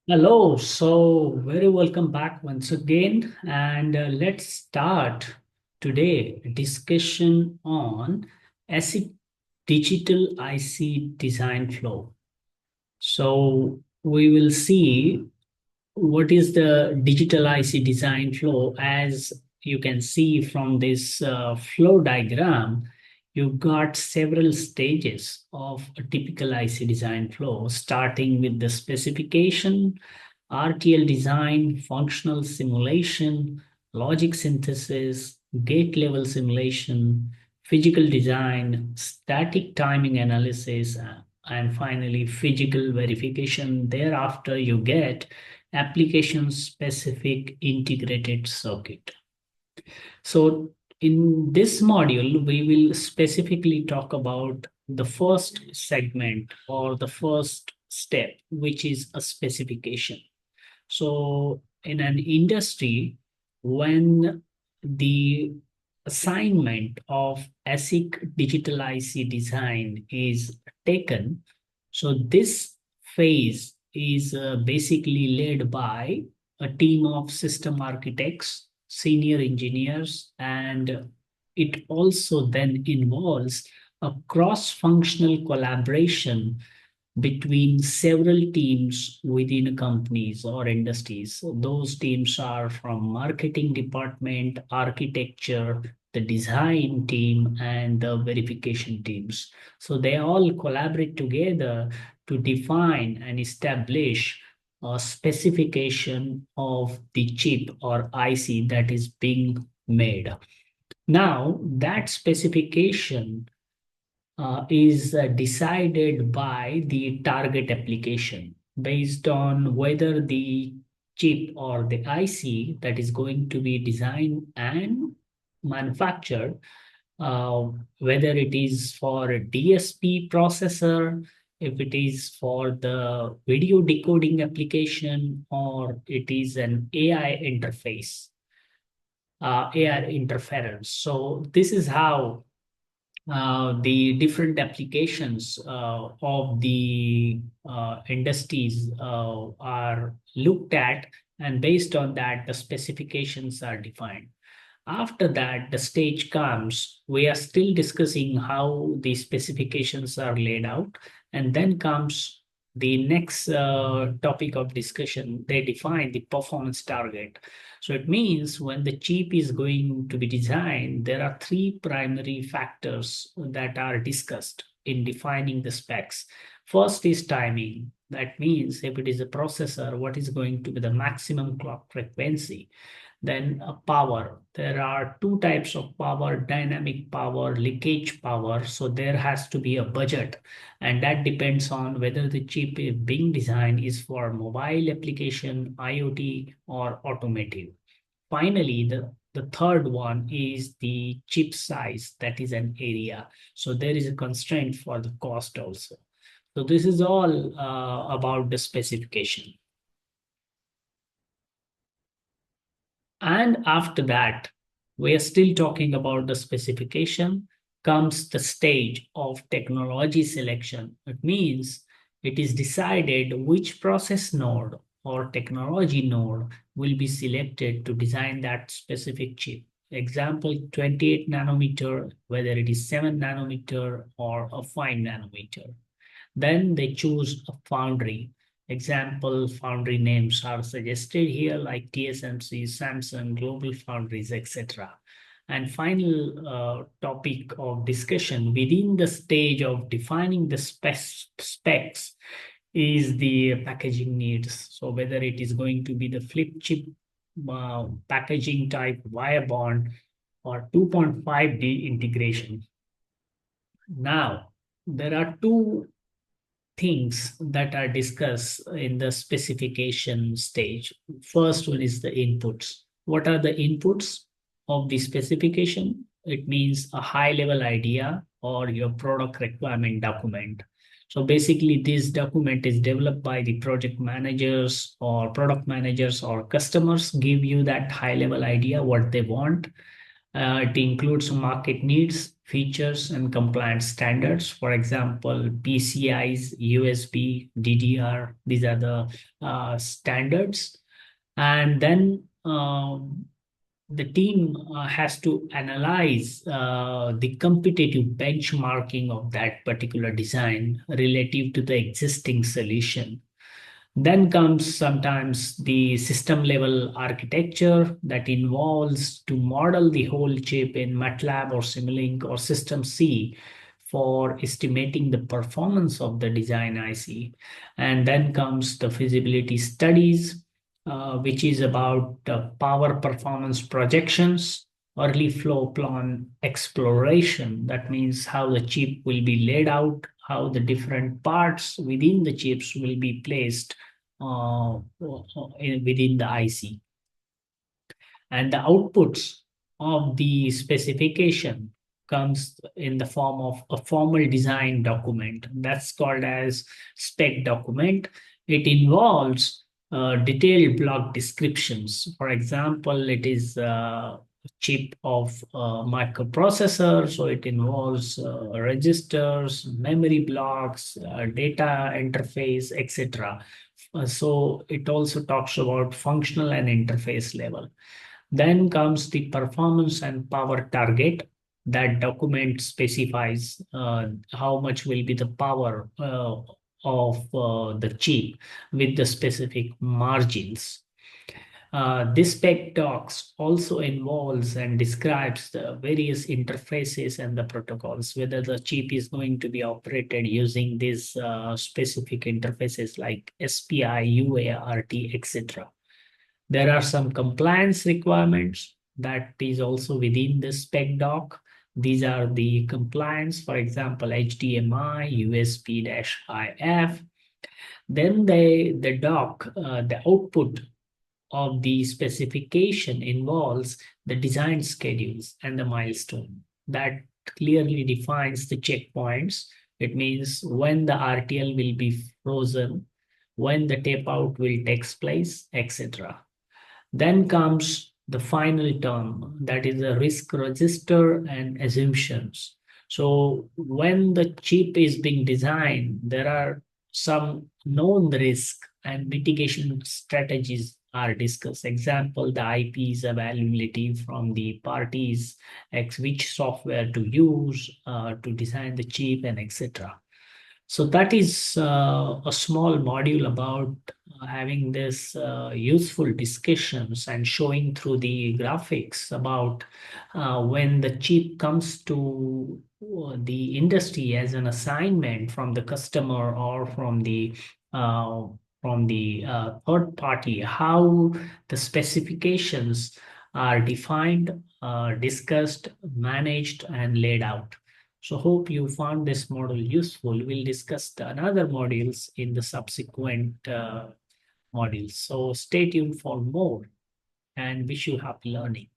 Hello, so very welcome back once again, and let's start today a discussion on ASIC digital IC design flow. So we will see what is the digital IC design flow. As you can see from this flow diagram, you've got several stages of a typical IC design flow, starting with the specification, RTL design, functional simulation, logic synthesis, gate level simulation, physical design, static timing analysis, and finally physical verification. Thereafter, you get application specific integrated circuit. So in this module, we will specifically talk about the first segment or the first step, which is a specification. So in an industry, when the assignment of ASIC digital IC design is taken, so this phase is basically led by a team of system architects, senior engineers, and it also then involves a cross-functional collaboration between several teams within companies or industries. So those teams are from marketing department, architecture, the design team, and the verification teams. So they all collaborate together to define and establish a specification of the chip or IC that is being made. Now, that specification is decided by the target application based on whether the chip or the IC that is going to be designed and manufactured, uh, whether it is for a DSP processor, if it is for the video decoding application, or it is an AI interface, AI interference. So this is how the different applications of the industries are looked at, and based on that, the specifications are defined. After that, the stage comes, we are still discussing how the specifications are laid out, and then comes the next topic of discussion. They define the performance target. So it means when the chip is going to be designed, there are three primary factors that are discussed in defining the specs. First is timing. That means if it is a processor, what is going to be the maximum clock frequency? Then power. There are two types of power: dynamic power, leakage power. So there has to be a budget, and that depends on whether the chip is being designed is for mobile application, IoT, or automotive. Finally, the third one is the chip size, that is an area. So there is a constraint for the cost also. So this is all about the specification. And after that, we are still talking about the specification, comes the stage of technology selection. It means it is decided which process node or technology node will be selected to design that specific chip. Example, 28 nanometer, whether it is 7 nanometer or a 5 nanometer. Then they choose a foundry. Example foundry names are suggested here, like TSMC, Samsung, Global Foundries, etc. And final topic of discussion within the stage of defining the specs is the packaging needs. So whether it is going to be the flip chip packaging type, wire bond, or 2.5D integration. Now, there are two things that are discussed in the specification stage. First one is the inputs. What are the inputs of the specification? It means a high level idea or your product requirement document. So basically, this document is developed by the project managers or product managers, or customers give you that high level idea what they want. It includes market needs, features, and compliance standards. For example, PCIs, USB, DDR, these are the standards. And then the team has to analyze the competitive benchmarking of that particular design relative to the existing solution. Then comes sometimes the system level architecture that involves to model the whole chip in MATLAB or Simulink or System C for estimating the performance of the design IC. And then comes the feasibility studies, which is about power performance projections, early flow plan exploration. That means how the chip will be laid out, how the different parts within the chips will be placed within the IC. And the outputs of the specification comes in the form of a formal design document that's called as spec document. It involves detailed block descriptions. For example, it is a chip of microprocessor, so it involves registers, memory blocks, data interface, etc. So it also talks about functional and interface level. Then comes the performance and power target. That document specifies how much will be the power of the chip with the specific margins. This spec docs also involves and describes the various interfaces and the protocols, whether the chip is going to be operated using these specific interfaces like SPI, UART, etc. There are some compliance requirements that is also within the spec doc. These are the compliance, for example, HDMI, USB-IF. Then the doc, the output of the specification involves the design schedules and the milestone that clearly defines the checkpoints. It means when the RTL will be frozen, when the tape out will take place, etc. Then comes the final term, that is the risk register and assumptions. So when the chip is being designed, there are some known risk and mitigation strategies are discussed. Example, the IP's availability from the parties, which software to use to design the chip, and etc. So that is a small module about having this useful discussions and showing through the graphics about when the chip comes to the industry as an assignment from the customer or uh, from the third party, how the specifications are defined, discussed, managed, and laid out. So hope you found this model useful. We'll discuss the another modules in the subsequent modules. So stay tuned for more and wish you happy learning.